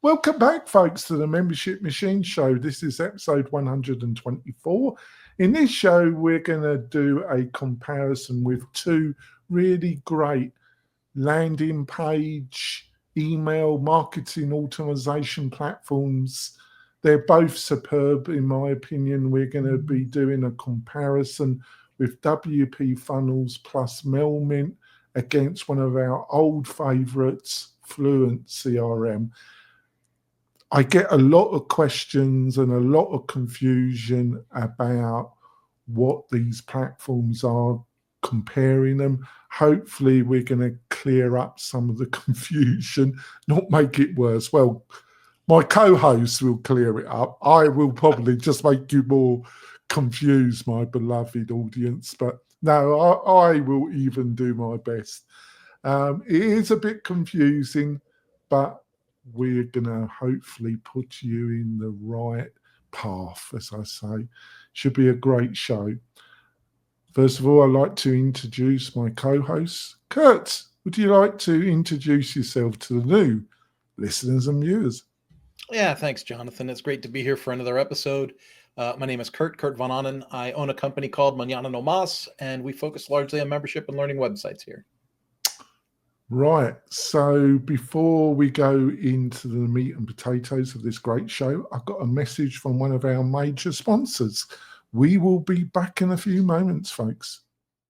Welcome back, folks, to the Membership Machine Show. This is episode 124. In this show, we're going to do a comparison with two really great landing page, email, marketing automation platforms. They're both superb, in my opinion. We're going to be doing a comparison with WPFunnels plus MailMint against one of our old favorites, FluentCRM. I get a lot of questions and a lot of confusion about what these platforms are, comparing them. Hopefully, we're going to clear up some of the confusion, not make it worse. Well, my co-host will clear it up. I will probably just make you more confused, my beloved audience. But no, I will even do my best. It is a bit confusing, but we're going to hopefully put you in the right path, as I say. Should be a great show. First of all, I'd like to introduce my co-host. Kurt, would you like to introduce yourself to the new listeners and viewers? Yeah, thanks, Jonathan. It's great to be here for another episode. My name is Kurt Von Onen. I own a company called Mañana No Mas, and we focus largely on membership and learning websites here. Right. So before we go into the meat and potatoes of this great show, I've got a message from one of our major sponsors. We will be back in a few moments, folks.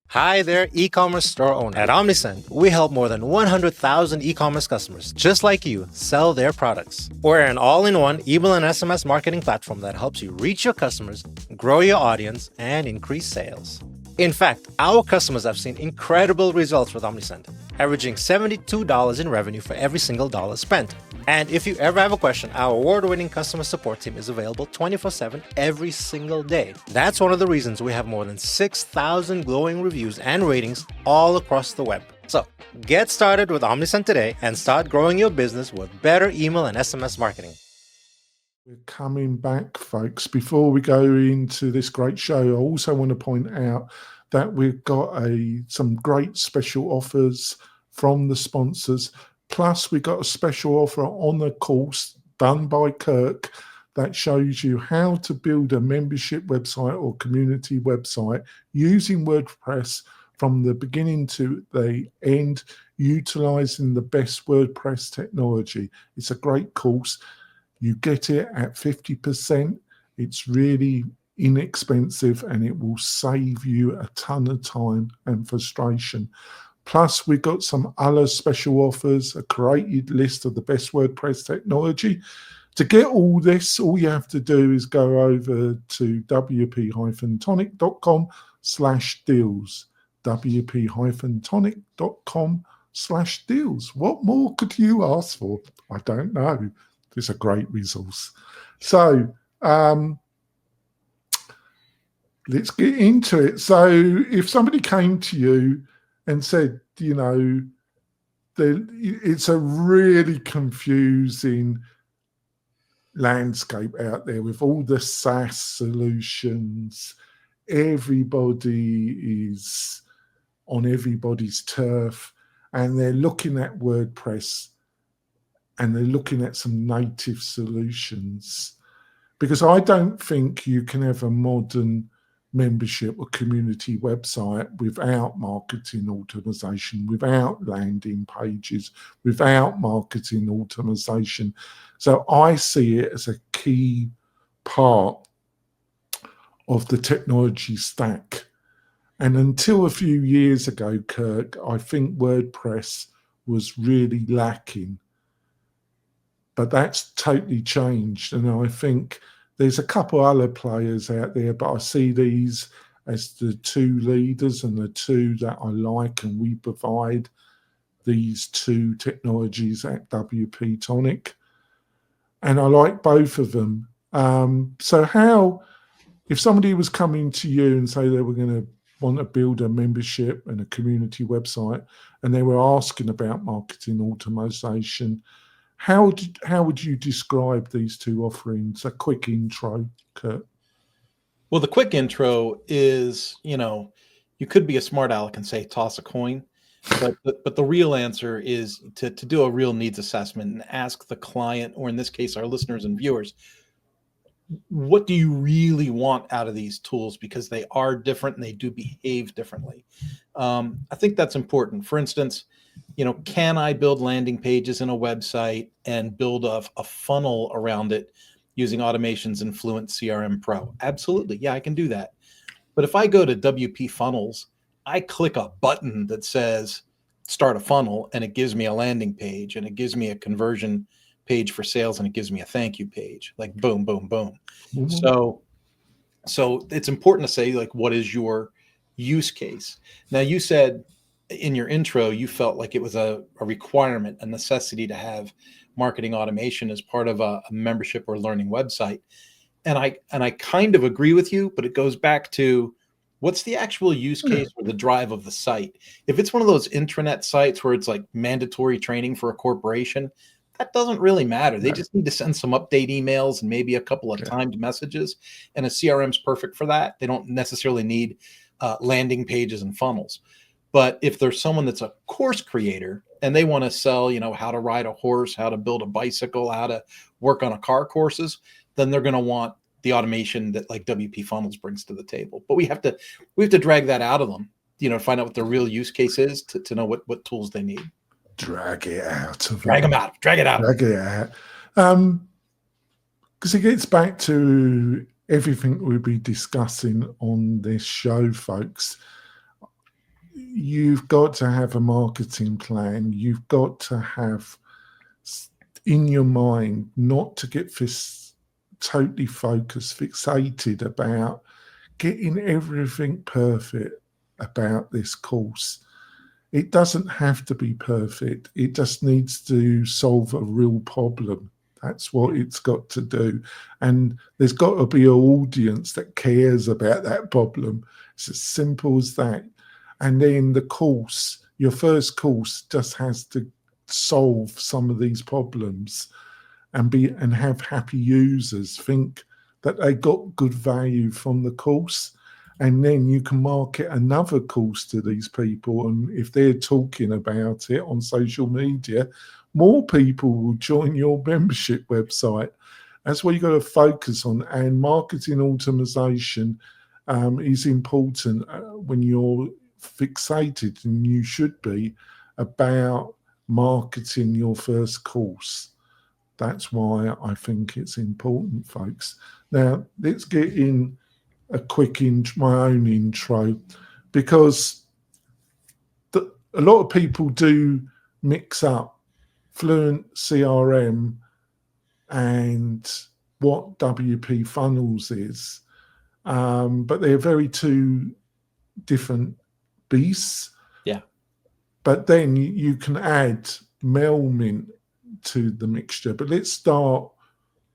Hi there, e-commerce store owner. At OmniSend, we help more than 100,000 e-commerce customers just like you sell their products. We're an all-in-one email and SMS marketing platform that helps you reach your customers, grow your audience, and increase sales. In fact, our customers have seen incredible results with OmniSend, averaging $72 in revenue for every single dollar spent. And if you ever have a question, our award-winning customer support team is available 24/7 every single day. That's one of the reasons we have more than 6,000 glowing reviews and ratings all across the web. So get started with OmniSend today and start growing your business with better email and SMS marketing. We're coming back, folks. Before we go into this great show, I also want to point out that we've got some great special offers from the sponsors. Plus, we got a special offer on the course done by Kirk that shows you how to build a membership website or community website using WordPress from the beginning to the end, utilizing the best WordPress technology. It's a great course. You get it at 50%. It's really inexpensive and it will save you a ton of time and frustration. Plus, we've got some other special offers, a created list of the best WordPress technology. To get all this, all you have to do is go over to WP-Tonic.com/deals. WP-Tonic.com/deals. What more could you ask for? I don't know. It's a great resource. So let's get into it. So if somebody came to you and said, it's a really confusing landscape out there with all the SaaS solutions. Everybody is on everybody's turf, and they're looking at WordPress and they're looking at some native solutions, because I don't think you can have a modern membership or community website without marketing automation, without landing pages, without marketing automation. So I see it as a key part of the technology stack. And until a few years ago, Kirk, I think WordPress was really lacking. But that's totally changed. And I think there's a couple other players out there, but I see these as the two leaders and the two that I like, and we provide these two technologies at WP-Tonic. And I like both of them. So if somebody was coming to you and say they were going to want to build a membership and a community website, and they were asking about marketing automation, how would you describe these two offerings? A quick intro, Kurt. Well, the quick intro is, you could be a smart aleck and say toss a coin. But the real answer is to do a real needs assessment and ask the client, or in this case, our listeners and viewers, what do you really want out of these tools? Because they are different and they do behave differently. I think that's important. For instance, can I build landing pages in a website and build a funnel around it using automations in FluentCRM Pro? Absolutely. Yeah, I can do that. But if I go to WP Funnels, I click a button that says start a funnel, and it gives me a landing page, and it gives me a conversion page for sales, and it gives me a thank you page, like boom, boom, boom. Mhm. So it's important to say, like, what is your use case? Now, you said in your intro, you felt like it was a requirement, a necessity to have marketing automation as part of a membership or learning website. And I kind of agree with you, but it goes back to what's the actual use case or the drive of the site. If it's one of those intranet sites where it's like mandatory training for a corporation, that doesn't really matter. They just need to send some update emails and maybe a couple of timed messages, and a CRM is perfect for that. They don't necessarily need landing pages and funnels. But if there's someone that's a course creator and they want to sell, how to ride a horse, how to build a bicycle, how to work on a car courses, then they're going to want the automation that like WP Funnels brings to the table. But we have to drag that out of them, to find out what their real use case is, to know what tools they need. Drag it out of Drag them. them out. Drag it out. Drag it out. Because it gets back to everything we'll be discussing on this show, folks. You've got to have a marketing plan. You've got to have in your mind not to get totally focused, fixated about getting everything perfect about this course. It doesn't have to be perfect. It just needs to solve a real problem. That's what it's got to do. And there's got to be an audience that cares about that problem. It's as simple as that. And then the course, your first course, just has to solve some of these problems and have happy users, think that they got good value from the course. And then you can market another course to these people. And if they're talking about it on social media, more people will join your membership website. That's what you've got to focus on. And marketing automation is important when you're fixated, and you should be, about marketing your first course. That's why I think it's important, folks. Now, let's get in a quick my own intro, because a lot of people do mix up FluentCRM and what WP Funnels is, but they're very two different beasts. Yeah. But then you can add Melmint to the mixture. But let's start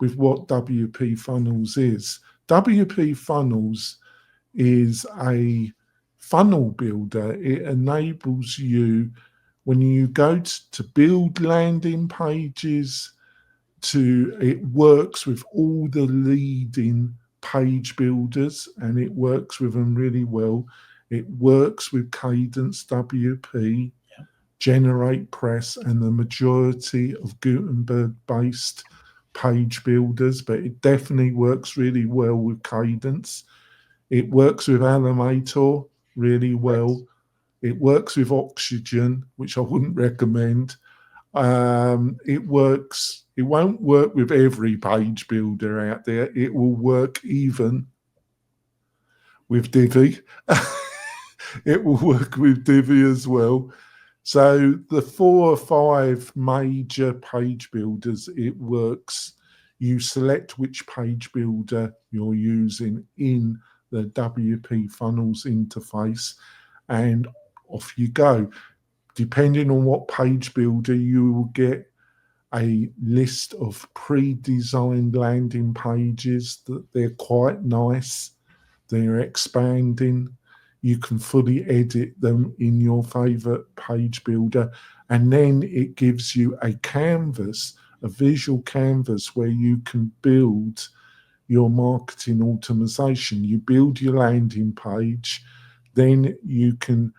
with what WP Funnels is. WP Funnels is a funnel builder. It enables you, when you go to build landing pages, it works with all the leading page builders, and it works with them really well. It works with Cadence WP, Generate Press, and the majority of Gutenberg-based page builders, but it definitely works really well with Cadence. It works with Animator really well. It works with Oxygen, which I wouldn't recommend. It won't work with every page builder out there. It will work even with Divi. It will work with Divi as well. So the 4 or 5 major page builders, it works. You select which page builder you're using in the WP Funnels interface, and off you go. Depending on what page builder, you will get a list of pre-designed landing pages that they're quite nice. They're expanding. You can fully edit them in your favorite page builder. And then it gives you a canvas, a visual canvas, where you can build your marketing automation. You build your landing page, then you can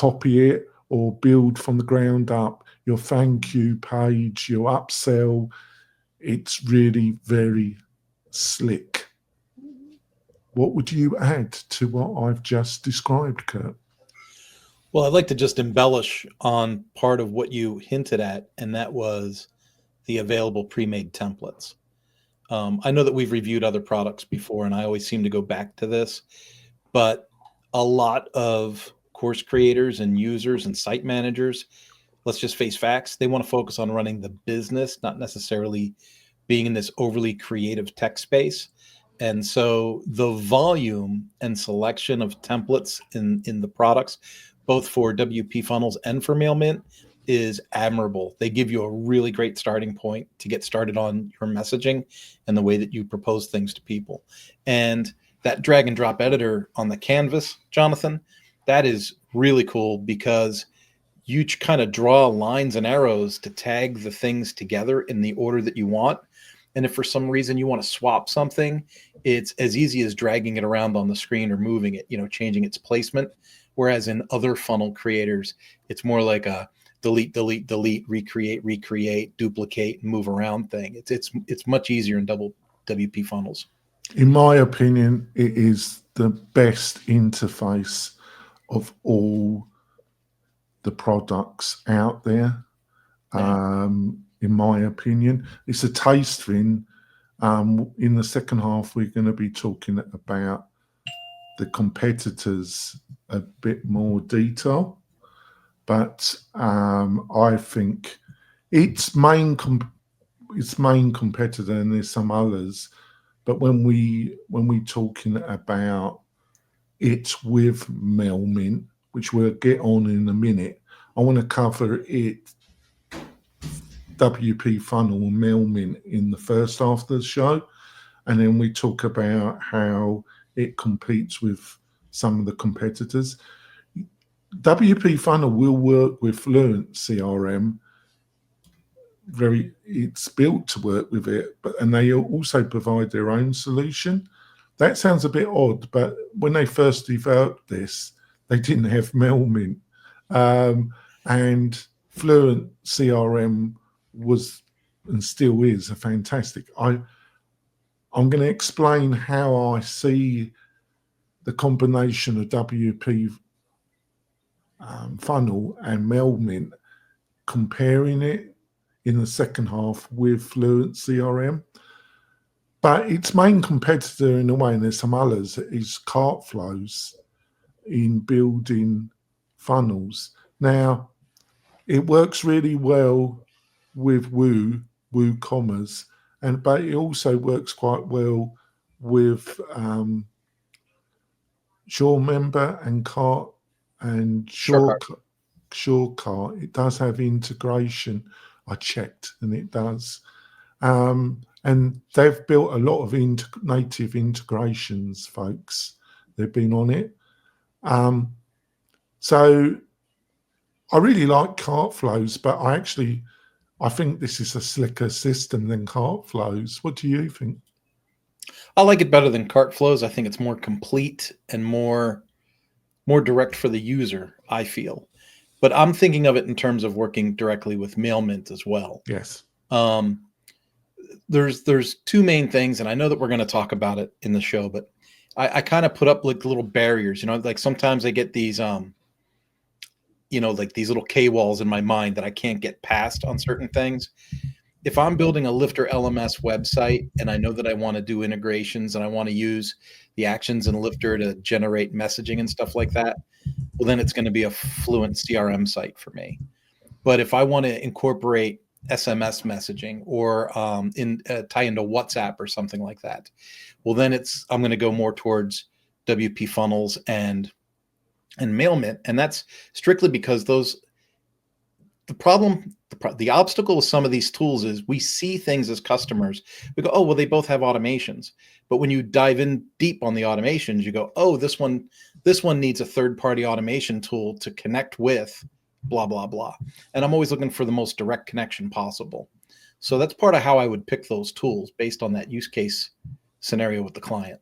copy it or build from the ground up your thank you page, your upsell. It's really very slick. What would you add to what I've just described, Kurt? Well, I'd like to just embellish on part of what you hinted at, and that was the available pre-made templates. I know that we've reviewed other products before, and I always seem to go back to this, but a lot of course creators and users and site managers, let's just face facts, they want to focus on running the business, not necessarily being in this overly creative tech space. And so the volume and selection of templates in the products, both for WP funnels and for MailMint, is admirable. They give you a really great starting point to get started on your messaging and the way that you propose things to people. And that drag and drop editor on the canvas, Jonathan, that is really cool because you kind of draw lines and arrows to tag the things together in the order that you want. And if for some reason you want to swap something, it's as easy as dragging it around on the screen or moving it, changing its placement. Whereas in other funnel creators, it's more like a delete, delete, delete, recreate, duplicate, and move around thing. It's much easier in WP funnels. In my opinion, it is the best interface of all the products out there. Yeah. In my opinion, it's a taste thing. In the second half, we're going to be talking about the competitors a bit more detail, but I think its main competitor, and there's some others, but when we talking about it with MailMint, which we'll get on in a minute, I want to cover it, WPFunnel and MailMint, in the first half of the show, and then we talk about how it competes with some of the competitors. WPFunnel will work with FluentCRM. It's built to work with it, and they also provide their own solution. That sounds a bit odd, but when they first developed this, they didn't have MailMint, and FluentCRM was and still is a fantastic. I'm going to explain how I see the combination of WP Funnel and MailMint, comparing it in the second half with FluentCRM. But its main competitor, in a way, and there's some others, is CartFlows in building funnels. Now, it works really well with WooCommerce, but it also works quite well with SureMember and Cart and SureCart. It does have integration. I checked, and it does. And they've built a lot of native integrations, folks. They've been on it. So I really like CartFlows, but I think this is a slicker system than CartFlows. What do you think? I like it better than CartFlows. I think it's more complete and more direct for the user, I feel. But I'm thinking of it in terms of working directly with MailMint as well. Yes. There's two main things, and I know that we're going to talk about it in the show, but I kind of put up like little barriers, like sometimes I get these, like these little K-walls in my mind that I can't get past on certain things. If I'm building a Lifter LMS website and I know that I want to do integrations and I want to use the actions in Lifter to generate messaging and stuff like that, well, then it's going to be a FluentCRM site for me. But if I want to incorporate SMS messaging or tie into WhatsApp or something like that, well, then I'm going to go more towards WP funnels and MailMint. And that's strictly because the obstacle with some of these tools is we see things as customers. We go, oh, well, they both have automations. But when you dive in deep on the automations, you go, oh, this one needs a third-party automation tool to connect with blah, blah, blah. And I'm always looking for the most direct connection possible. So that's part of how I would pick those tools based on that use case scenario with the client.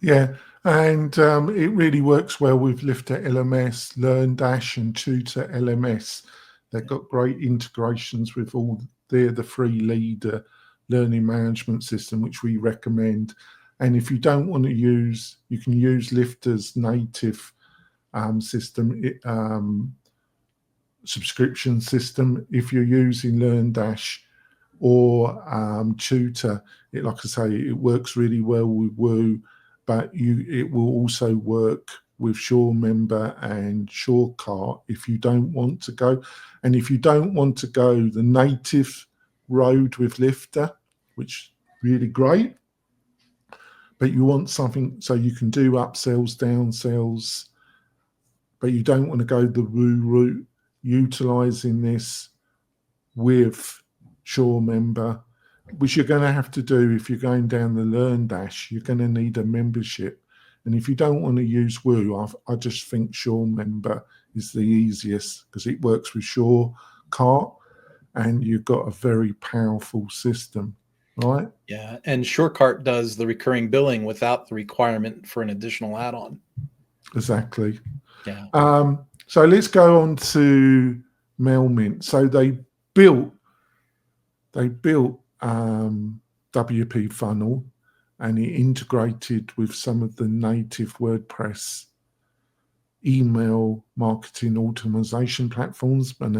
Yeah, and it really works well with Lifter LMS, LearnDash, and Tutor LMS. They've got great integrations with all. They're the free leader learning management system, which we recommend. And if you don't want to use, you can use Lifter's native system, subscription system. If you're using LearnDash or Tutor, like I say, it works really well with Woo, but it will also work with SureMember and SureCart if you don't want to go. And if you don't want to go the native road with Lifter, which is really great, but you want something so you can do upsells, downsells, but you don't want to go the Woo route, utilizing this with SureMember, which you're going to have to do if you're going down the LearnDash. You're going to need a membership. And if you don't want to use Woo, I just think SureMember is the easiest because it works with SureCart and you've got a very powerful system, right? Yeah, and SureCart does the recurring billing without the requirement for an additional add-on. Exactly. Yeah. So let's go on to MailMint. So they built WPFunnel, and it integrated with some of the native WordPress email marketing automation platforms, and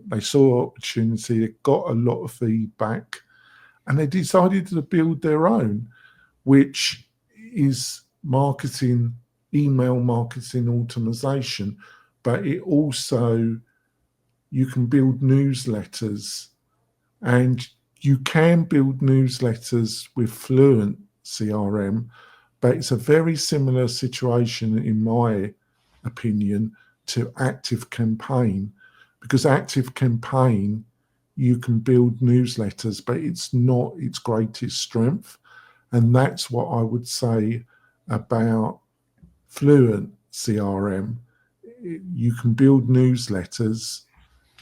they saw opportunity, they got a lot of feedback, and they decided to build their own, which is email marketing automation, but it also, you can build newsletters, and you can build newsletters with FluentCRM, but it's a very similar situation, in my opinion, to ActiveCampaign, because ActiveCampaign, you can build newsletters, but it's not its greatest strength. And that's what I would say about FluentCRM. You can build newsletters,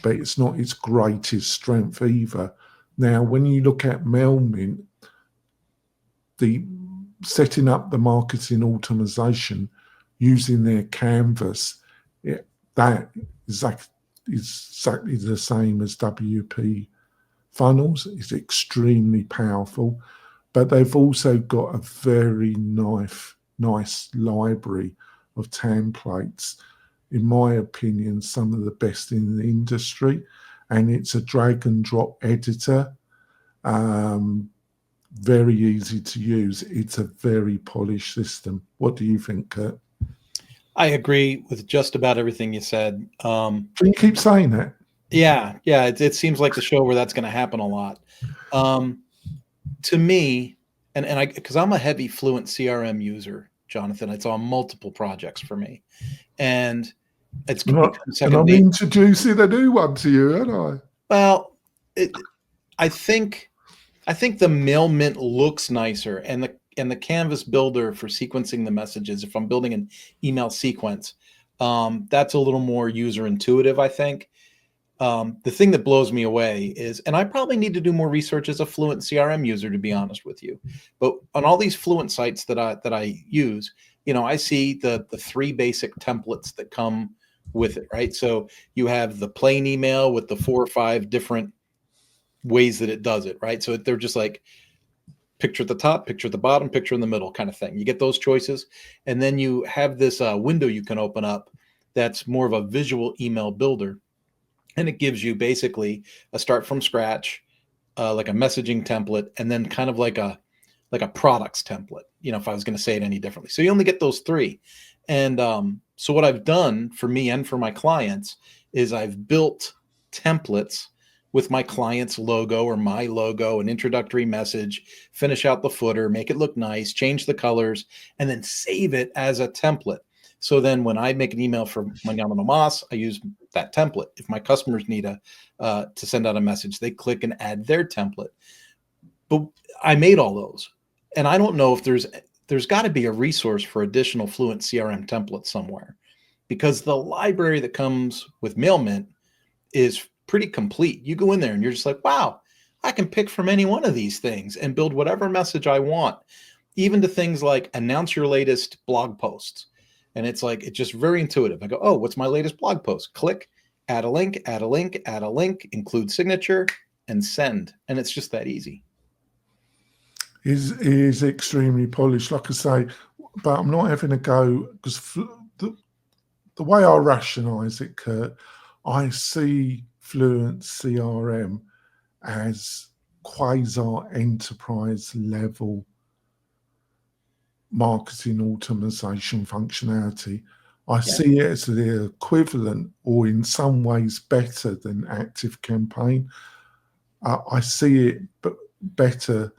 but it's not its greatest strength either. Now, when you look at MailMint, the setting up the marketing automation using their canvas, that is exactly the same as WP Funnels. It's extremely powerful, but they've also got a very nice library of templates. In my opinion, some of the best in the industry, and it's a drag and drop editor. Very easy to use. It's a very polished system. What do you think, Kurt? I agree with just about everything you said. You keep saying that. Yeah. It seems like the show where that's going to happen a lot. To me, because I'm a heavy FluentCRM user, Jonathan. It's on multiple projects for me, and it's and I'm introducing a new one to you, aren't I? Well, I think the MailMint looks nicer, and the Canvas builder for sequencing the messages. If I'm building an email sequence, that's a little more user intuitive, I think. The thing that blows me away is, and I probably need to do more research as a FluentCRM user, to be honest with you, but on all these Fluent sites that I use, I see the 3 basic templates that come with it, right? So you have the plain email with the 4 or 5 different ways that it does it, right? So they're just like picture at the top, picture at the bottom, picture in the middle kind of thing. You get those choices. And then you have this window you can open up that's more of a visual email builder. And it gives you basically a start from scratch, like a messaging template, and then kind of like a products template, if I was going to say it any differently. So you only get those 3. And so what I've done for me and for my clients is I've built templates with my client's logo or my logo, an introductory message, finish out the footer, make it look nice, change the colors, and then save it as a template. So then when I make an email for Mañana No Mas, I use that template. If my customers need to send out a message, they click and add their template. But I made all those. And I don't know if there's got to be a resource for additional FluentCRM templates somewhere, because the library that comes with MailMint is pretty complete. You go in there and you're just like, wow, I can pick from any one of these things and build whatever message I want. even to things like announce your latest blog posts. And it's like, it's just very intuitive. I go, oh, what's my latest blog post? Click, add a link, add a link, add a link, include signature, and send. And it's just that easy. Is extremely polished, like I say, but I'm not having a go because the way I rationalise it, Kurt, I see FluentCRM as quasi-enterprise level marketing automation functionality. I see it as the equivalent, or in some ways better than ActiveCampaign. I see it better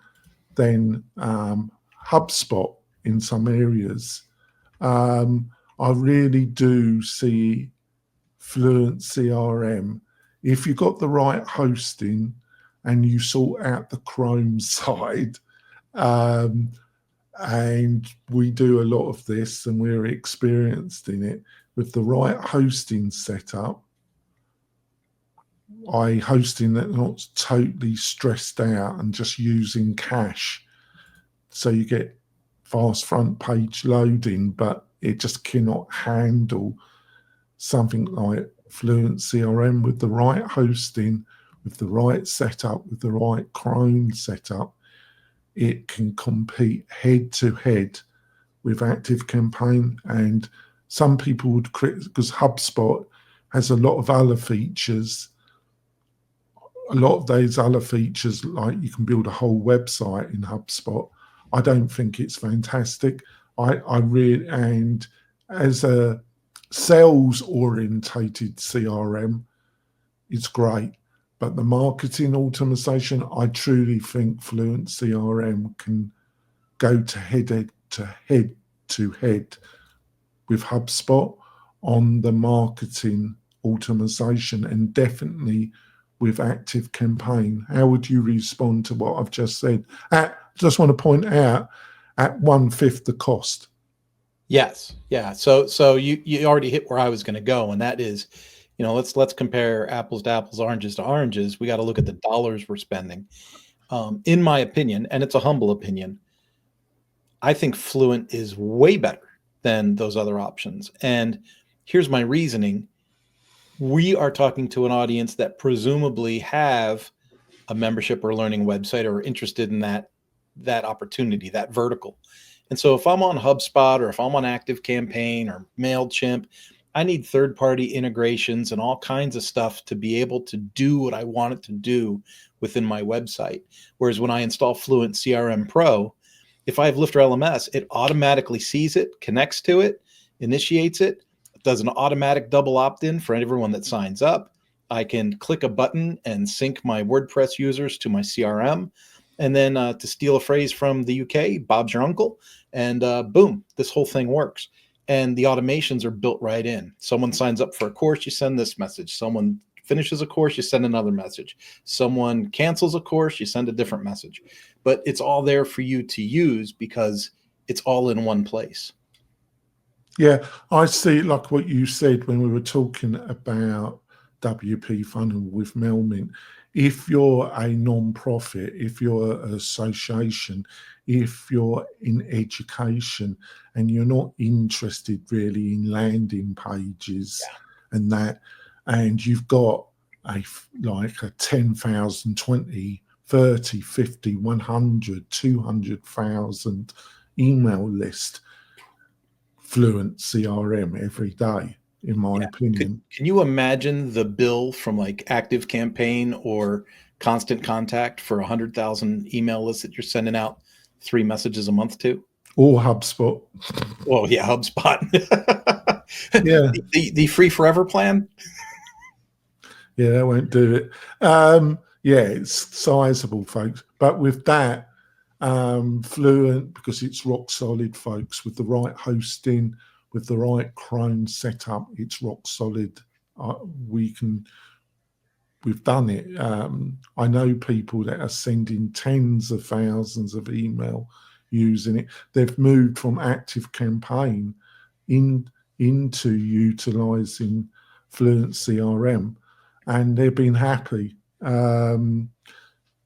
than HubSpot in some areas. I really do see FluentCRM, if you got the right hosting and you sort out the Chrome side, and we do a lot of this and we're experienced in it, with the right hosting setup, hosting that's not totally stressed out and just using cache, so you get fast front page loading, but it just cannot handle something like FluentCRM with the right hosting, with the right setup, with the right Chrome setup. It can compete head to head with ActiveCampaign. And some people would criticize, because HubSpot has a lot of other features. A lot of those other features, like you can build a whole website in HubSpot. I don't think it's fantastic. I really, and as a sales orientated CRM, it's great. But the marketing automation, I truly think FluentCRM can go to head to head with HubSpot on the marketing automation, and definitely with ActiveCampaign. How would you respond to what I've just said? Just want to point out, at 1/5 the cost. Yes. Yeah. So you already hit where I was going to go. And that is, let's compare apples to apples, oranges to oranges. We got to look at the dollars we're spending. In my opinion, and it's a humble opinion, I think Fluent is way better than those other options. And here's my reasoning. We are talking to an audience that presumably have a membership or learning website or are interested in that opportunity, that vertical. And so if I'm on HubSpot or if I'm on ActiveCampaign or MailChimp, I need third-party integrations and all kinds of stuff to be able to do what I want it to do within my website. Whereas when I install FluentCRM Pro, if I have Lifter LMS, it automatically sees it, connects to it, initiates it, does an automatic double opt-in for everyone that signs up. I can click a button and sync my WordPress users to my CRM. And then to steal a phrase from the UK, Bob's your uncle, and boom, this whole thing works. And the automations are built right in. Someone signs up for a course, you send this message. Someone finishes a course, you send another message. Someone cancels a course, you send a different message. But it's all there for you to use because it's all in one place. Yeah, I see, like what you said when we were talking about WPFunnel with Melmint. If you're a non-profit, if you're an association, if you're in education and you're not interested really in landing pages and that, and you've got a 10,000, 20, 30, 50, 100, 200,000 email list, FluentCRM every day, in my opinion. Can you imagine the bill from like ActiveCampaign or Constant Contact for 100,000 email lists that you're sending out 3 messages a month to? Or HubSpot. Well, yeah, HubSpot. Yeah. the free forever plan. Yeah, that won't do it. Yeah, it's sizable, folks. But with that, Fluent, because it's rock solid, folks, with the right hosting, with the right Chrome setup, it's rock solid. We've done it. I know people that are sending tens of thousands of email using it. They've moved from ActiveCampaign into utilizing FluentCRM, and they've been happy.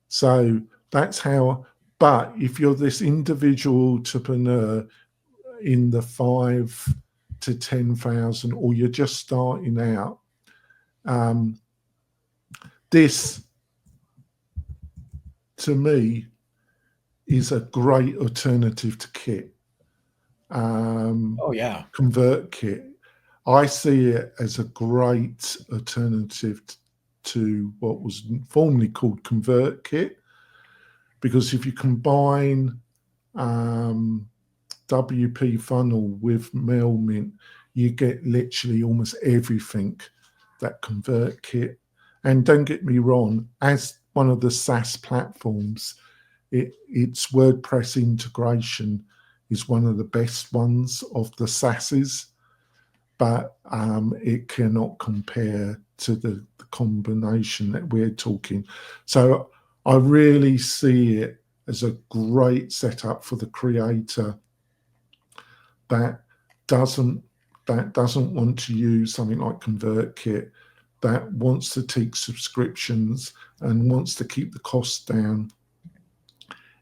So that's how But if you're this individual entrepreneur in the 5 to 10,000, or you're just starting out, this to me is a great alternative to Kit. Oh yeah. ConvertKit. I see it as a great alternative to what was formerly called ConvertKit, because if you combine WPFunnel with MailMint, you get literally almost everything that ConvertKit. And don't get me wrong, as one of the SaaS platforms, its WordPress integration is one of the best ones of the SaaSes, but it cannot compare to the combination that we're talking. So I really see it as a great setup for the creator that doesn't want to use something like ConvertKit, that wants to take subscriptions and wants to keep the costs down.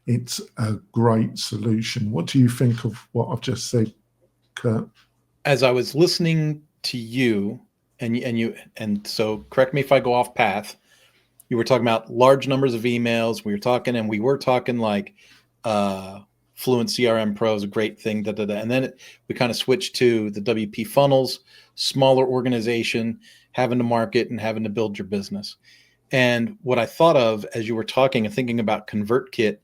It's a great solution. What do you think of what I've just said, Kurt? As I was listening to you, and so correct me if I go off path, you were talking about large numbers of emails. We were talking like FluentCRM Pro is a great thing, and then we kind of switched to the WP funnels, smaller organization, having to market and having to build your business. And what I thought of as you were talking and thinking about ConvertKit,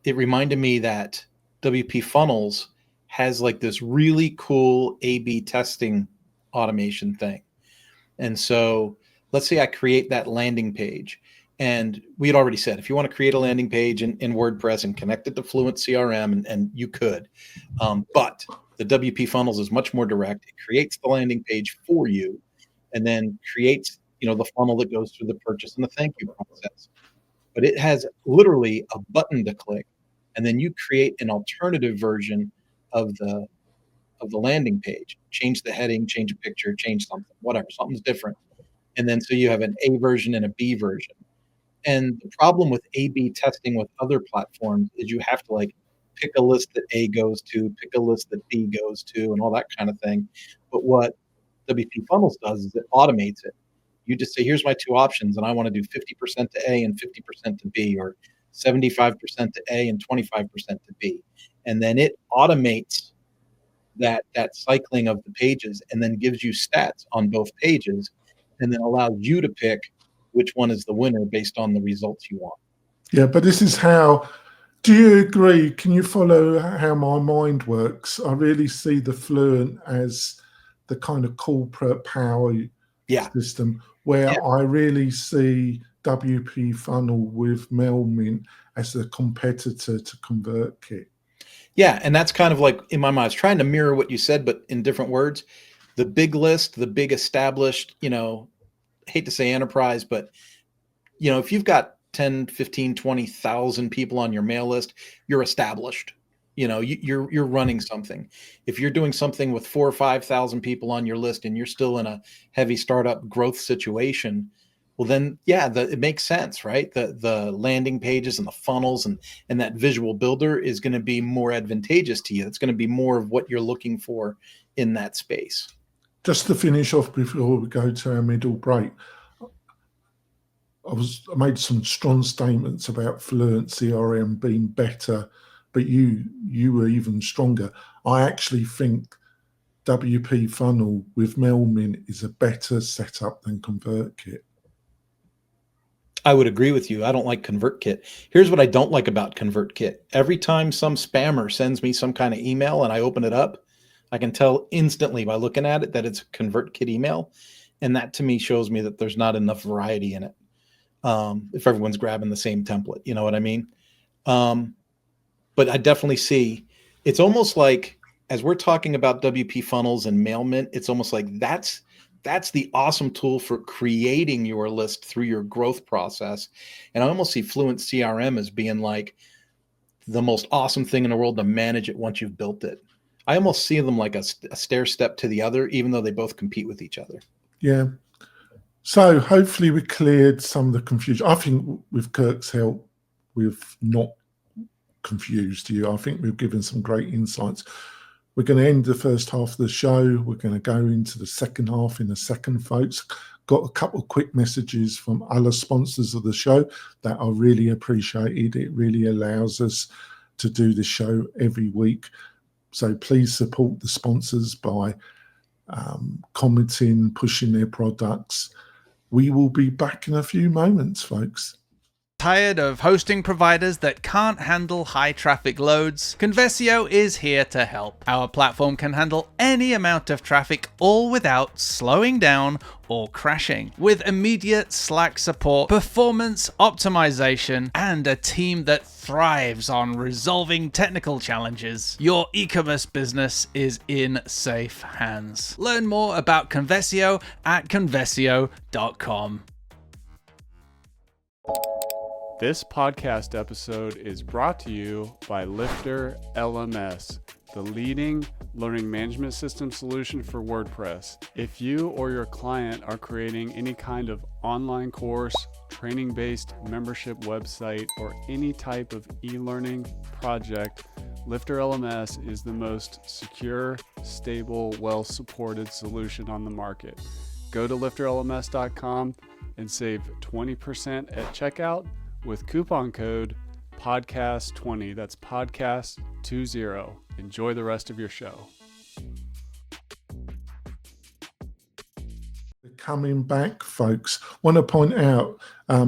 it reminded me that WP Funnels has like this really cool A/B testing automation thing. And so let's say I create that landing page, and we had already said, if you want to create a landing page in WordPress and connect it to FluentCRM, and you could, but the WP Funnels is much more direct. It creates the landing page for you and then creates, the funnel that goes through the purchase and the thank you process. But it has literally a button to click, and then you create an alternative version of the landing page, change the heading, change a picture, change something, whatever, something's different. And then so you have an A version and a B version. And the problem with A/B testing with other platforms is you have to like pick a list that A goes to, pick a list that B goes to, and all that kind of thing. But what WP Funnels does is it automates it. You just say, here's my two options, and I want to do 50% to A and 50% to B, or 75% to A and 25% to B. And then it automates that cycling of the pages and then gives you stats on both pages, and then allows you to pick which one is the winner based on the results you want. Yeah, but this is how, do you agree? Can you follow how my mind works? I really see the Fluent as the kind of corporate power system, where I really see WP Funnel with MailMint as a competitor to ConvertKit. Yeah, and that's kind of like, in my mind, I was trying to mirror what you said, but in different words. The big list, the big established, hate to say enterprise, but, if you've got 10, 15, 20,000 people on your mail list, you're established. You're running something. If you're doing something with 4,000 or 5,000 people on your list and you're still in a heavy startup growth situation, well then, it makes sense, right? The landing pages and the funnels and that visual builder is going to be more advantageous to you. It's going to be more of what you're looking for in that space. Just to finish off before we go to our middle break, I made some strong statements about FluentCRM being better, but you were even stronger. I actually think WP Funnel with MailMint is a better setup than ConvertKit. I would agree with you. I don't like ConvertKit. Here's what I don't like about ConvertKit. Every time some spammer sends me some kind of email and I open it up, I can tell instantly by looking at it that it's a ConvertKit email. And that to me shows me that there's not enough variety in it. If everyone's grabbing the same template, you know what I mean? But I definitely see, it's almost like, as we're talking about WP Funnels and MailMint, it's almost like that's the awesome tool for creating your list through your growth process. And I almost see FluentCRM as being like the most awesome thing in the world to manage it once you've built it. I almost see them like a stair step to the other, even though they both compete with each other. Yeah. So hopefully we cleared some of the confusion. I think with Kirk's help, we've not confused you. I think we've given some great insights. We're going to end the first half of the show. We're going to go into the second half in a second, folks. Got a couple of quick messages from other sponsors of the show that I really appreciated. It really allows us to do the show every week. So please support the sponsors by commenting, pushing their products. We will be back in a few moments, folks. Tired of hosting providers that can't handle high traffic loads? Conversio is here to help. Our platform can handle any amount of traffic, all without slowing down or crashing. With immediate Slack support, performance optimization, and a team that thrives on resolving technical challenges, your e-commerce business is in safe hands. Learn more about Conversio at conversio.com. This podcast episode is brought to you by Lifter LMS, the leading learning management system solution for WordPress. If you or your client are creating any kind of online course, training-based membership website, or any type of e-learning project, Lifter LMS is the most secure, stable, well-supported solution on the market. Go to lifterlms.com and save 20% at checkout with coupon code podcast20. That's podcast20. Enjoy the rest of your show. Coming back, folks, want to point out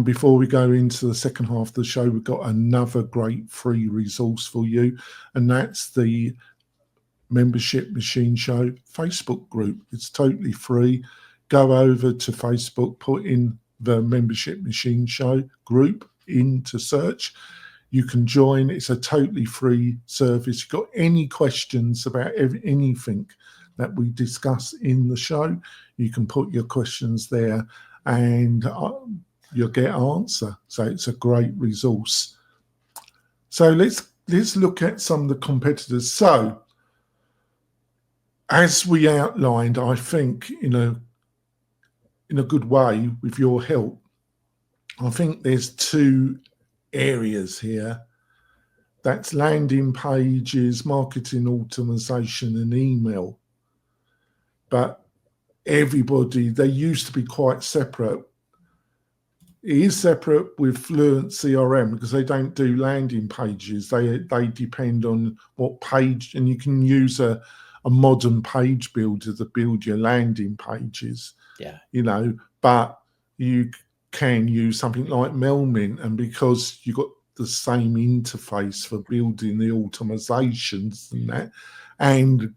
before we go into the second half of the show, we've got another great free resource for you, and that's the Membership Machine Show Facebook group. It's totally free. Go over to Facebook, put in the Membership Machine Show group into search. You can join. It's a totally free service. You've got any questions about anything that we discuss in the show, you can put your questions there and you'll get an answer. So it's a great resource. So let's look at some of the competitors. So as we outlined, I think in a good way with your help, I think there's two areas here. That's landing pages, marketing automation, and email. But everybody, they used to be quite separate. It is separate with FluentCRM because they don't do landing pages. They depend on what page, and you can use a modern page builder to build your landing pages. Yeah. But you can use something like Mailmint, and because you've got the same interface for building the automatizations and that, and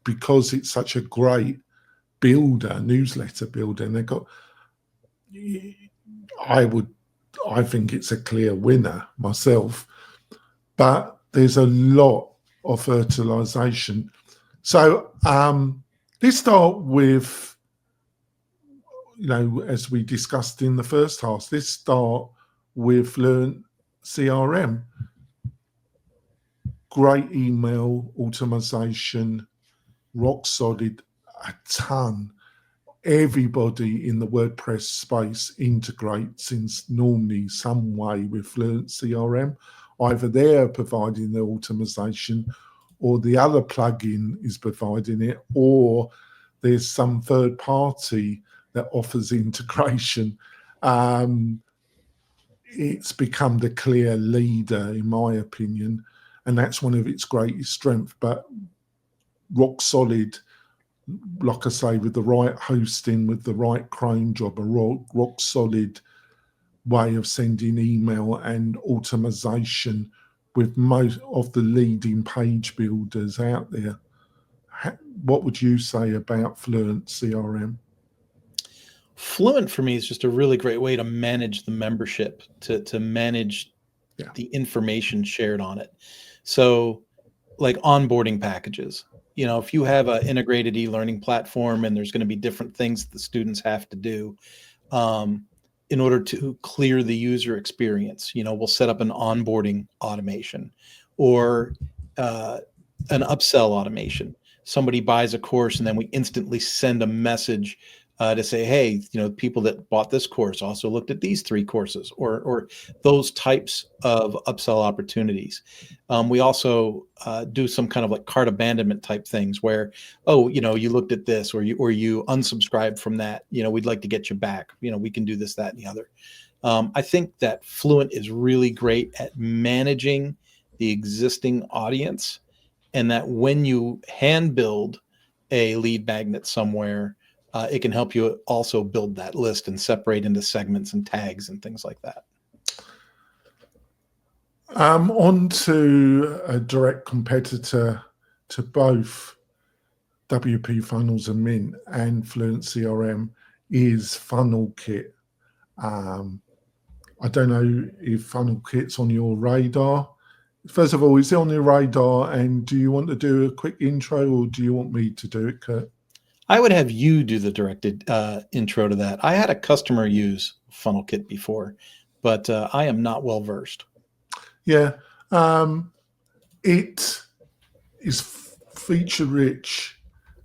because it's such a great newsletter builder, and they've got, I think it's a clear winner myself, but there's a lot of fertilization. So let's start with, as we discussed in the first half, let's start with FluentCRM. Great email automation, rock solid, a ton. Everybody in the WordPress space integrates in normally some way with FluentCRM. Either they're providing the automation or the other plugin is providing it, or there's some third party that offers integration. It's become the clear leader, in my opinion, and that's one of its greatest strengths. But rock solid, like I say, with the right hosting, with the right cron job, a rock solid way of sending email and automation with most of the leading page builders out there. What would you say about FluentCRM? Fluent for me is just a really great way to manage the membership, to manage the information shared on it. So like onboarding packages, if you have an integrated e-learning platform and there's going to be different things that the students have to do in order to clear the user experience, we'll set up an onboarding automation or an upsell automation. Somebody buys a course and then we instantly send a message to say, hey, people that bought this course also looked at these 3 courses, or those types of upsell opportunities. We also do some kind of like cart abandonment type things where, you looked at this, or you unsubscribed from that. We'd like to get you back. We can do this, that, and the other. I think that Fluent is really great at managing the existing audience, and that when you hand build a lead magnet somewhere, it can help you also build that list and separate into segments and tags and things like that. On to a direct competitor to both WP-Funnels and Mint and FluentCRM is FunnelKit. I don't know if FunnelKit's on your radar. First of all, is it on your radar, and do you want to do a quick intro, or do you want me to do it, Kurt? I would have you do the directed intro to that. I had a customer use FunnelKit before, but I am not well versed. Yeah, it is feature rich.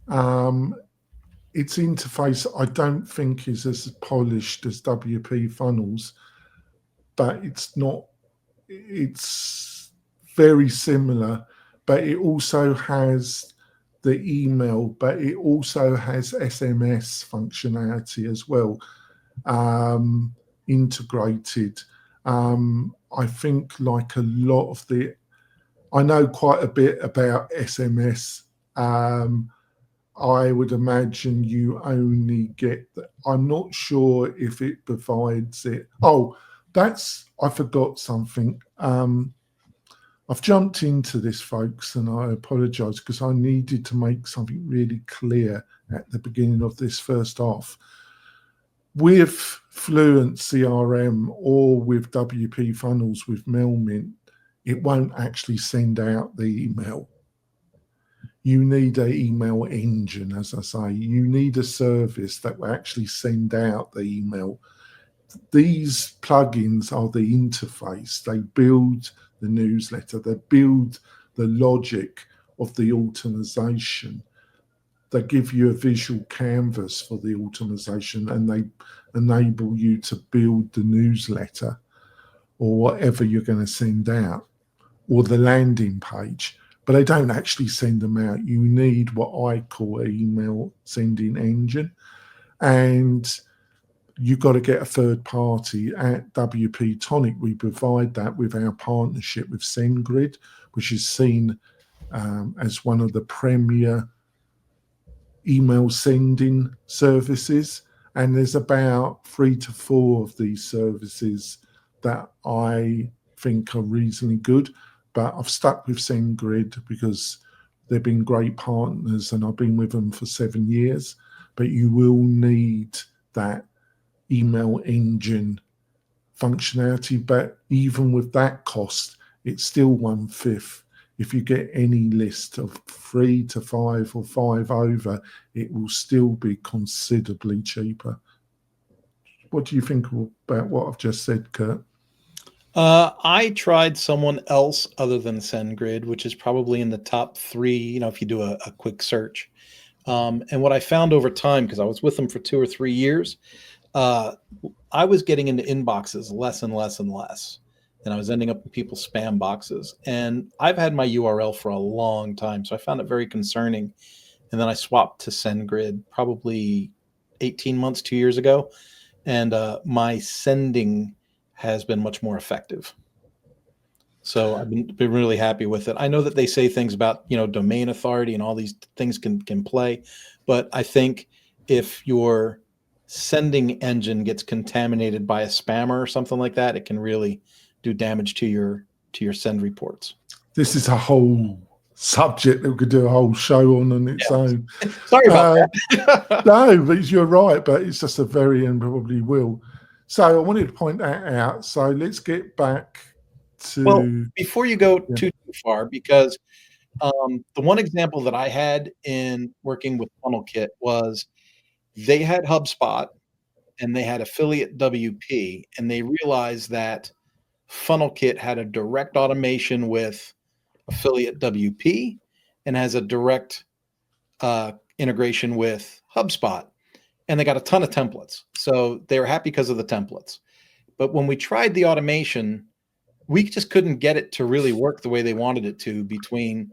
Its interface, I don't think, is as polished as WP-Funnels, but it's not. It's very similar, but it also has the email, but it also has SMS functionality as well, integrated. I think like a lot of I know quite a bit about SMS. I would imagine you only get, I'm not sure if it provides it. Oh, I forgot something. I've jumped into this, folks, and I apologize because I needed to make something really clear at the beginning of this first half. With FluentCRM or with WP-Funnels with MailMint, it won't actually send out the email. You need an email engine, as I say. You need a service that will actually send out the email. These plugins are the interface. They build the newsletter. They build the logic of the automation. They give you a visual canvas for the automation, and they enable you to build the newsletter or whatever you're going to send out, or the landing page. But they don't actually send them out. You need what I call an email sending engine. And you've got to get a third party. At WP-Tonic, we provide that with our partnership with SendGrid, which is seen as one of the premier email sending services. And there's about 3 to 4 of these services that I think are reasonably good. But I've stuck with SendGrid because they've been great partners, and I've been with them for 7 years. But you will need that email engine functionality. But even with that cost, it's still 1/5. If you get any list of 3 to 5 or 5 over, it will still be considerably cheaper. What do you think about what I've just said, Kurt? I tried someone else other than SendGrid, which is probably in the top 3, if you do a quick search. And what I found over time, because I was with them for 2 or 3 years, I was getting into inboxes less and less and less. And I was ending up in people's spam boxes. And I've had my URL for a long time, so I found it very concerning. And then I swapped to SendGrid probably 18 months, 2 years ago. And my sending has been much more effective. So I've been really happy with it. I know that they say things about, domain authority and all these things can play, but I think if your sending engine gets contaminated by a spammer or something like that, it can really do damage to your send reports. This is a whole subject that we could do a whole show on its own. Sorry about that. No, but you're right, but it's just a very, and probably will. So I wanted to point that out. So let's get back to... Well, before you go too far, because the one example that I had in working with FunnelKit was they had HubSpot and they had affiliate WP, and they realized that FunnelKit had a direct automation with affiliate WP and has a direct integration with HubSpot. and they got a ton of templates. So they were happy because of the templates. But when we tried the automation, we just couldn't get it to really work the way they wanted it to between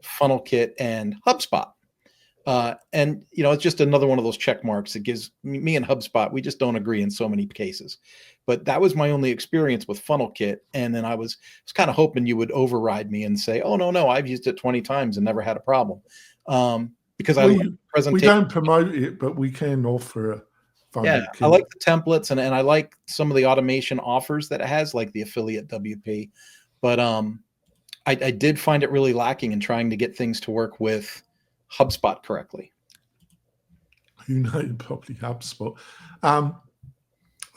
FunnelKit and HubSpot. And it's just another one of those check marks that gives me and HubSpot, we just don't agree in so many cases. But that was my only experience with FunnelKit. And then I was kind of hoping you would override me and say, oh, no, I've used it 20 times and never had a problem. Because we don't promote it, but we can offer a FunnelKit. I like the templates and I like some of the automation offers that it has, like the affiliate WP. But I did find it really lacking in trying to get things to work with HubSpot correctly. Probably HubSpot.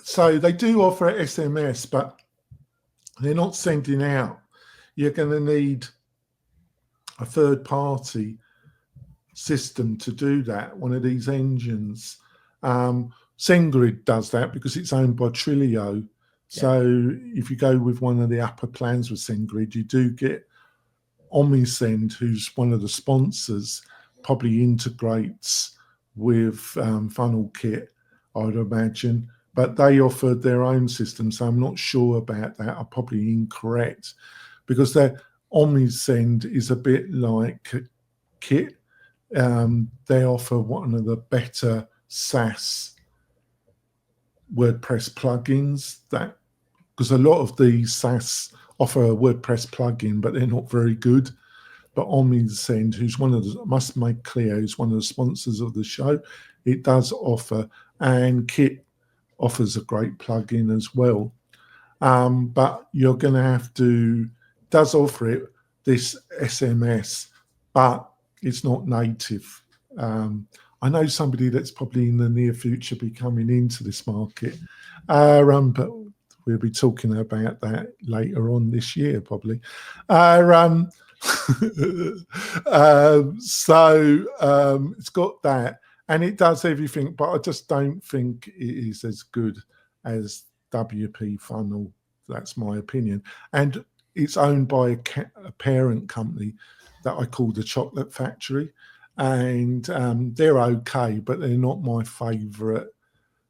So they do offer SMS, but they're not sending out. You're going to need a third-party system to do that, one of these engines. SendGrid does that because it's owned by Twilio. Yeah. So if you go with one of the upper plans with SendGrid, you do get OmniSend, who's one of the sponsors, probably integrates with FunnelKit, I'd imagine. But they offered their own system, so I'm not sure about that. I'm probably incorrect because their OmniSend is a bit like Kit. They offer one of the better SaaS WordPress plugins, that because a lot of these SaaS offer a WordPress plugin, but they're not very good. But OmniSend, who's must make clear, who's one of the sponsors of the show, it does offer, and Kit offers a great plugin as well. But you're going to have to, does offer it, this SMS, but it's not native. I know somebody that's probably in the near future be coming into this market, but we'll be talking about that later on this year, probably. So it's got that, and it does everything, but I just don't think it is as good as WPFunnel. That's my opinion. And it's owned by a parent company that I call the Chocolate Factory, and they're okay, but they're not my favorite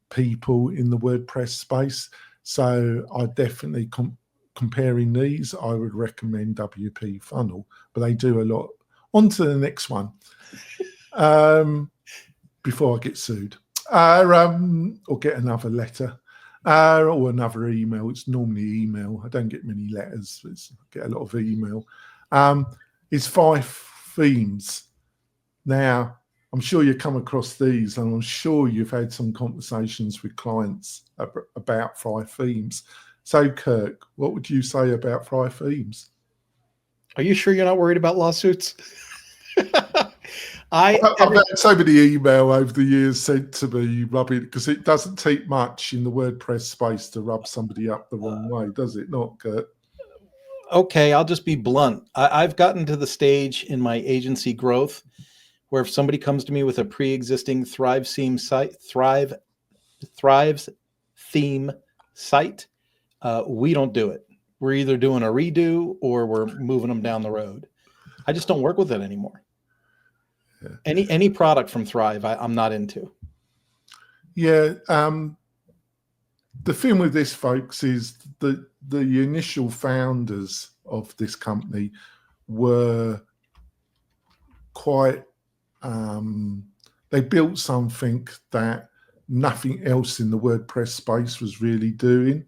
people in the WordPress space. So I definitely, comparing these, I would recommend WPFunnel, but they do a lot. On to the next one. Before I get sued, or get another letter, or another email. It's normally email. I don't get many letters. I get a lot of email. It's 5 themes. Now, I'm sure you come across these, and I'm sure you've had some conversations with clients about 5 themes. So, Kirk, what would you say about 5 themes? Are you sure you're not worried about lawsuits? I've had so many email over the years sent to me rubbing, because it doesn't take much in the WordPress space to rub somebody up the wrong way, does it not, Kurt? Okay, I'll just be blunt. I've gotten to the stage in my agency growth where if somebody comes to me with a pre-existing Thrive theme site, we don't do it. We're either doing a redo or we're moving them down the road. I just don't work with it anymore. Yeah. Any product from Thrive, I'm not into. Yeah. The thing with this, folks, is the initial founders of this company were quite, they built something that nothing else in the WordPress space was really doing.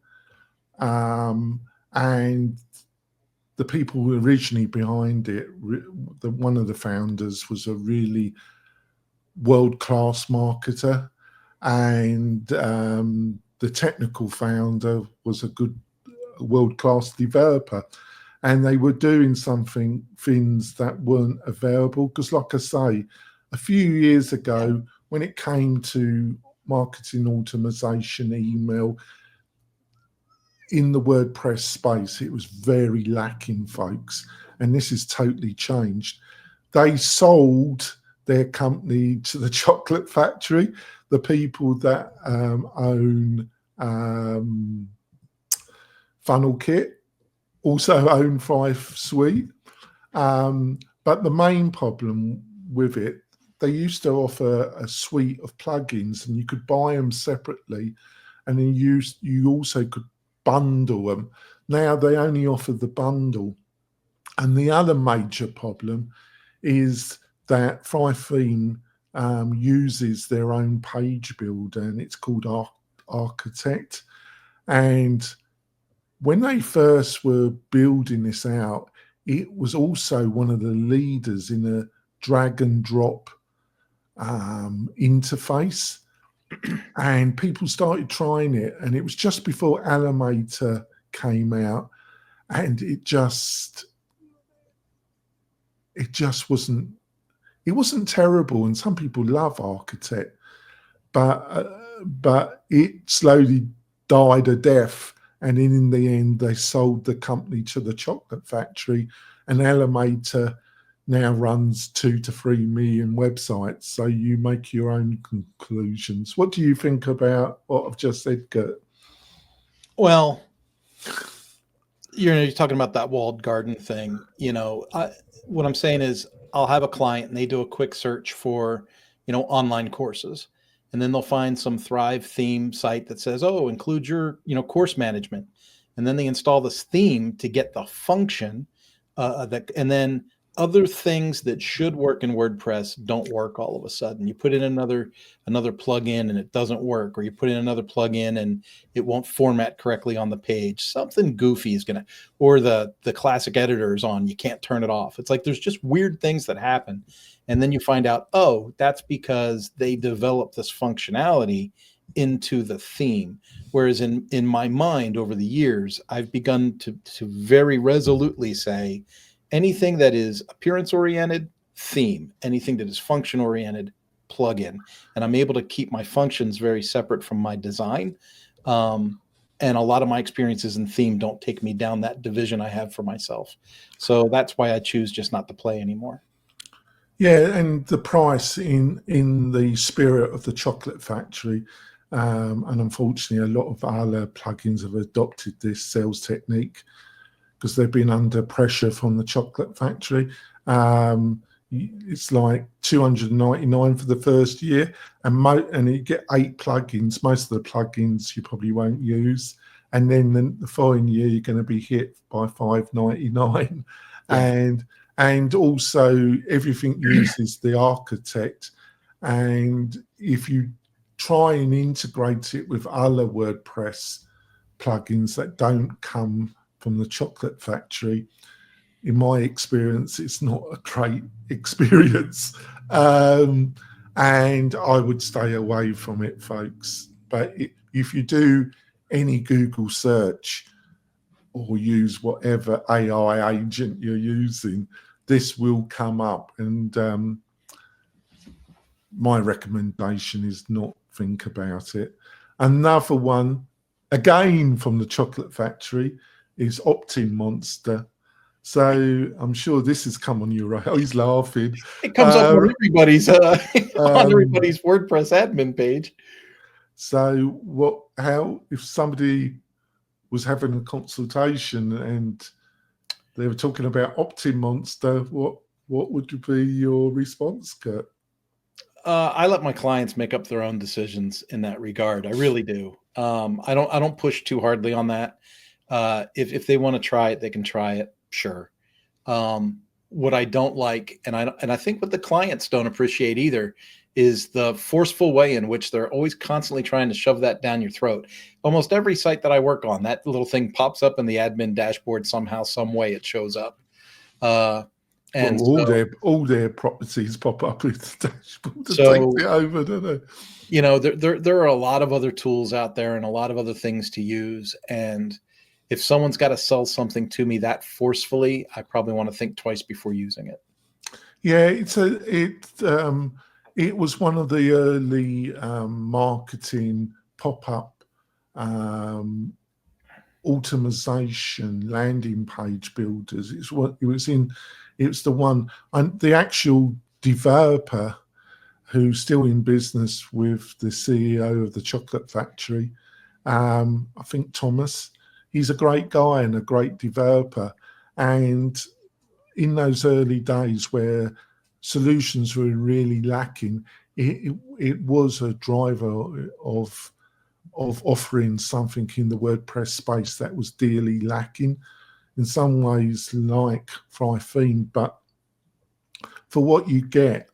And the people who were originally behind it, one of the founders was a really world-class marketer, and the technical founder was a good world-class developer, and they were doing things that weren't available. Because like I say, a few years ago, when it came to marketing automation, email, in the WordPress space, it was very lacking, folks, and this has totally changed. They sold their company to the Chocolate Factory. The people that own FunnelKit also own Thrive Suite. But the main problem with it, they used to offer a suite of plugins, and you could buy them separately, and then you also could bundle them. Now they only offer the bundle. And the other major problem is that Theme uses their own page builder, and it's called Architect. And when they first were building this out, it was also one of the leaders in a drag and drop interface. And people started trying it, and it was just before Alimator came out, and it just wasn't, it wasn't terrible, and some people love Architect, but it slowly died a death, and in the end they sold the company to the chocolate factory, and Alimator now runs 2 to 3 million websites. So you make your own conclusions. What do you think about what I've just said, Kurt? Well, you're talking about that walled garden thing. What I'm saying is I'll have a client and they do a quick search for, online courses. And then they'll find some Thrive theme site that says, oh, include your, course management. And then they install this theme to get the function and then other things that should work in WordPress don't work all of a sudden. You put in another plugin and it doesn't work, or you put in another plugin and it won't format correctly on the page. Something goofy is going to, or the classic editor is on, you can't turn it off. It's like there's just weird things that happen. And then you find out, oh, that's because they developed this functionality into the theme. Whereas in my mind over the years, I've begun to very resolutely say, anything that is appearance oriented, theme. Anything that is function oriented, plugin. And I'm able to keep my functions very separate from my design. And a lot of my experiences in theme don't take me down that division I have for myself. So that's why I choose just not to play anymore. Yeah, and the price in the spirit of the chocolate factory, and unfortunately a lot of other plugins have adopted this sales technique because they've been under pressure from the chocolate factory. It's like $299 for the first year, and you get 8 plugins. Most of the plugins you probably won't use, and then the following year you're going to be hit by $599, yeah. And also everything uses the Architect, and if you try and integrate it with other WordPress plugins that don't come from the chocolate factory, in my experience, it's not a great experience. And I would stay away from it, folks. But if you do any Google search or use whatever AI agent you're using, this will come up. And my recommendation is not think about it. Another one, again from the chocolate factory, is OptinMonster. So I'm sure this has come on your right. Oh, he's laughing. It comes up on everybody's on everybody's WordPress admin page. So how if somebody was having a consultation and they were talking about OptinMonster, what would be your response, Kurt? I let my clients make up their own decisions in that regard. I really do. I don't push too hardly on that. If they want to try it, they can try it. Sure. What I don't like, and I think what the clients don't appreciate either, is the forceful way in which they're always constantly trying to shove that down your throat. Almost every site that I work on, that little thing pops up in the admin dashboard somehow, some way it shows up. And all their properties pop up in the dashboard to take it over, don't they? There are a lot of other tools out there and a lot of other things to use. And if someone's got to sell something to me that forcefully, I probably want to think twice before using it. Yeah, it was one of the early marketing pop-up automation landing page builders. It was the one, and the actual developer who's still in business with the CEO of the chocolate factory, I think Thomas. He's a great guy and a great developer. And in those early days where solutions were really lacking, it was a driver of offering something in the WordPress space that was dearly lacking. In some ways, like Fry Theme, but for what you get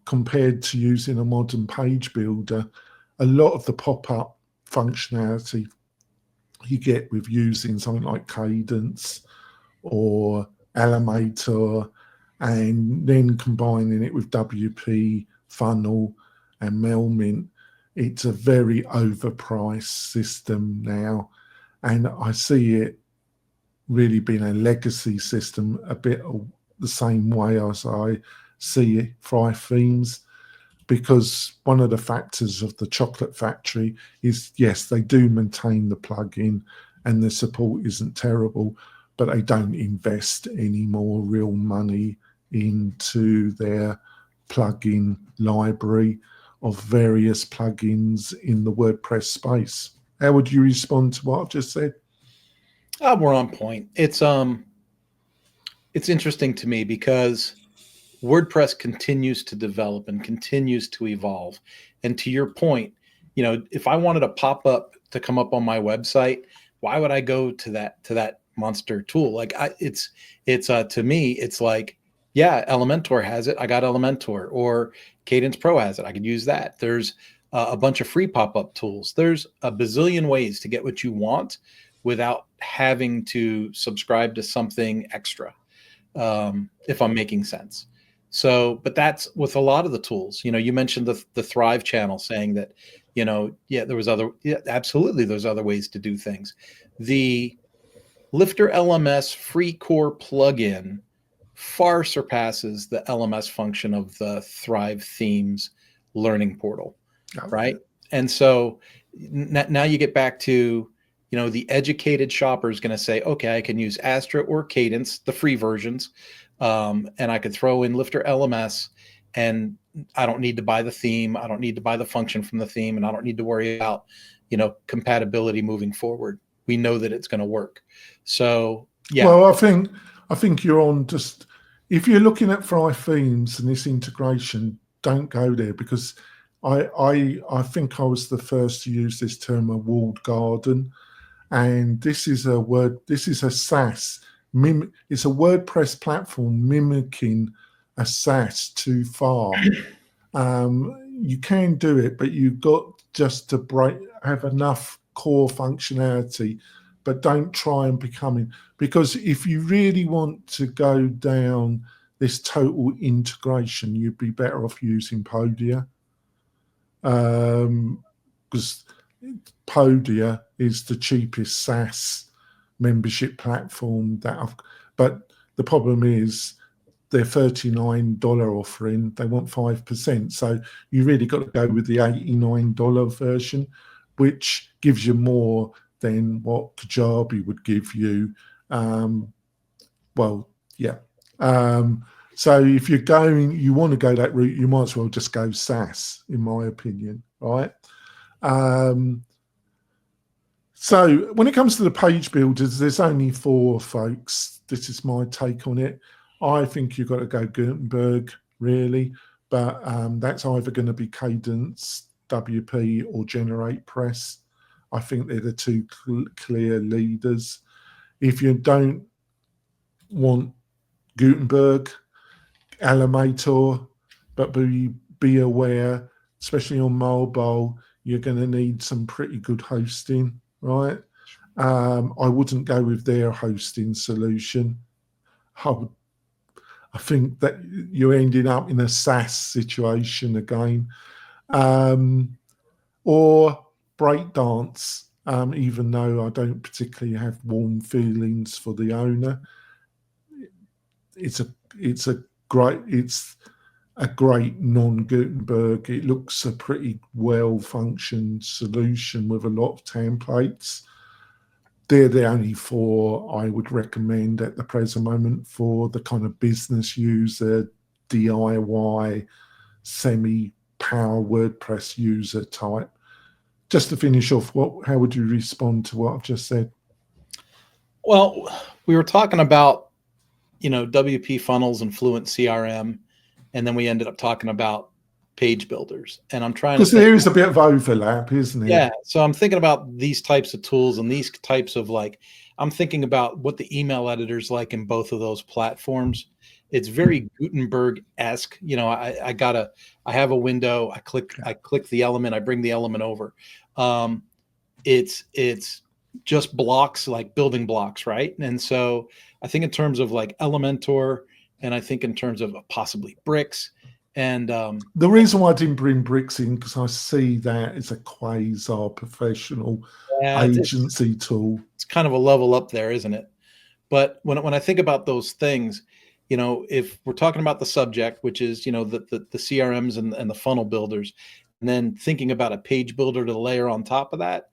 compared to using a modern page builder, a lot of the pop-up functionality you get with using something like Cadence or Elementor, and then combining it with WPFunnel and Mailmint, it's a very overpriced system now. And I see it really being a legacy system, a bit of the same way as I see Fry Themes, because one of the factors of the Chocolate Factory is, yes, they do maintain the plugin and the support isn't terrible, but they don't invest any more real money into their plugin library of various plugins in the WordPress space. How would you respond to what I've just said? We're on point. It's interesting to me because WordPress continues to develop and continues to evolve. And to your point, if I wanted a pop-up to come up on my website, why would I go to that monster tool? Like it's to me, it's like, yeah, Elementor has it. I got Elementor, or Cadence Pro has it. I could use that. There's a bunch of free pop-up tools. There's a bazillion ways to get what you want without having to subscribe to something extra, if I'm making sense. So, but that's with a lot of the tools. You mentioned the Thrive channel saying that, absolutely, there's other ways to do things. The Lifter LMS free core plugin far surpasses the LMS function of the Thrive Themes learning portal, right? And so now you get back to, the educated shopper is going to say, okay, I can use Astra or Cadence, the free versions, and I could throw in Lifter LMS, and I don't need to buy the theme. I don't need to buy the function from the theme, and I don't need to worry about, compatibility moving forward. We know that it's going to work. So, yeah. Well, I think you're on just, if you're looking at Fry Themes and this integration, don't go there, because I think I was the first to use this term, a walled garden. And this is a SaaS, it's a WordPress platform mimicking a SaaS too far. You can do it, but you've got just to have enough core functionality, but don't try and because if you really want to go down this total integration, you'd be better off using Podia. Because Podia is the cheapest SaaS membership platform but the problem is their $39 offering, they want 5%. So you really got to go with the $89 version, which gives you more than what Kajabi would give you. So if you want to go that route, you might as well just go SaaS, in my opinion, right? So when it comes to the page builders, there's only 4 folks. This is my take on it. I think you've got to go Gutenberg, really, but that's either going to be Cadence, WP, or GeneratePress. I think they're the two clear leaders. If you don't want Gutenberg, Elementor, but be aware, especially on mobile, you're going to need some pretty good hosting, right? I wouldn't go with their hosting solution. I think that you're ending up in a SaaS situation again. Or Breakdance, even though I don't particularly have warm feelings for the owner. It's a great non-Gutenberg. It looks a pretty well-functioned solution with a lot of templates. They're the only 4 I would recommend at the present moment for the kind of business user, DIY, semi-power WordPress user type. Just to finish off, how would you respond to what I've just said? Well, we were talking about, WP funnels and FluentCRM and then we ended up talking about page builders. And I'm trying to Because think, there is a bit of overlap, isn't it? yeah. So I'm thinking about these types of tools and these types of I'm thinking about what the email editor's like in both of those platforms. It's very Gutenberg-esque. I have a window, I click the element, I bring the element over. It's just blocks, like building blocks, right? And so I think in terms of like Elementor, and I think in terms of possibly bricks. And the reason why I didn't bring bricks in, because I see that as a quasi-professional agency tool. It's kind of a level up there, isn't it? But when I think about those things, if we're talking about the subject, which is, the CRMs and the funnel builders, and then thinking about a page builder to layer on top of that,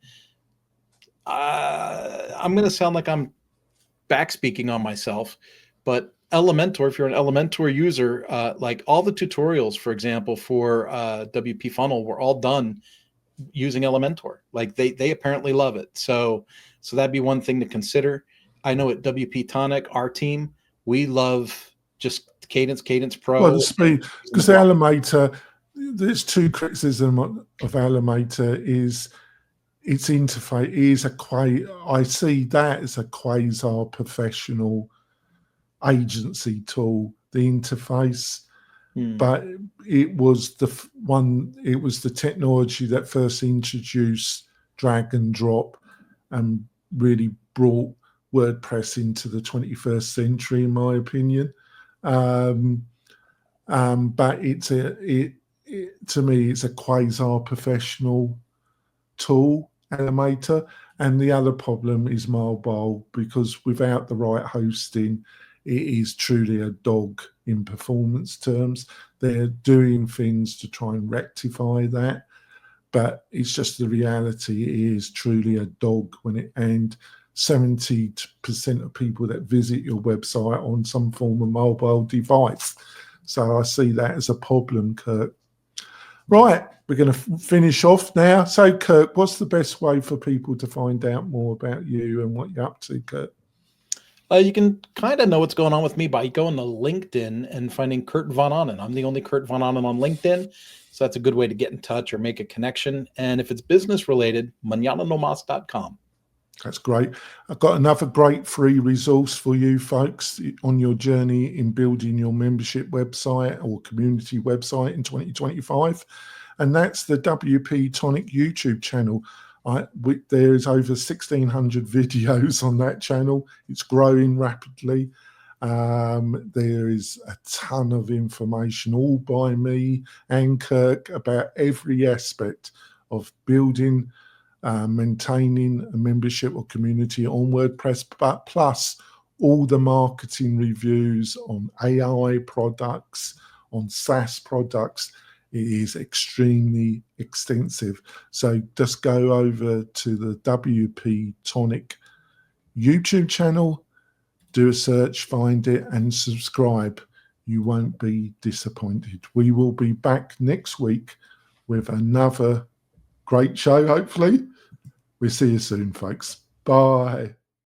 I'm going to sound like I'm back speaking on myself, but Elementor, if you're an Elementor user, like all the tutorials, for example, for WPFunnel were all done using Elementor. Like they apparently love it. So that'd be one thing to consider. I know at WP-Tonic, our team, we love just Cadence Pro. Well, the speed, because the Elementor, there's two criticism of Elementor is its interface is I see that as a quasi-professional agency tool, the interface. But it was the technology that first introduced drag and drop and really brought WordPress into the 21st century, in my opinion. But to me, it's a quasi-professional tool, Elementor. And the other problem is mobile, because without the right hosting, it is truly a dog in performance terms. They're doing things to try and rectify that, but it's just the reality. It is truly a dog and 70% of people that visit your website on some form of mobile device. So I see that as a problem, Kirk. Right, we're going to finish off now. So, Kirk, what's the best way for people to find out more about you and what you're up to, Kirk? You can kind of know what's going on with me by going to LinkedIn and finding Kurt Von Annen. I'm the only Kurt Von Annen on LinkedIn, so that's a good way to get in touch or make a connection. And if it's business related, manananomas.com. That's great. I've got another great free resource for you folks on your journey in building your membership website or community website in 2025. And that's the WP-Tonic YouTube channel. There's over 1,600 videos on that channel. It's growing rapidly. There is a ton of information, all by me and Kirk, about every aspect of building, maintaining a membership or community on WordPress, but plus all the marketing reviews on AI products, on SaaS products. It is extremely extensive. So just go over to the WP-Tonic YouTube channel, do a search, find it, and subscribe. You won't be disappointed. We will be back next week with another great show, hopefully. We'll see you soon, folks. Bye.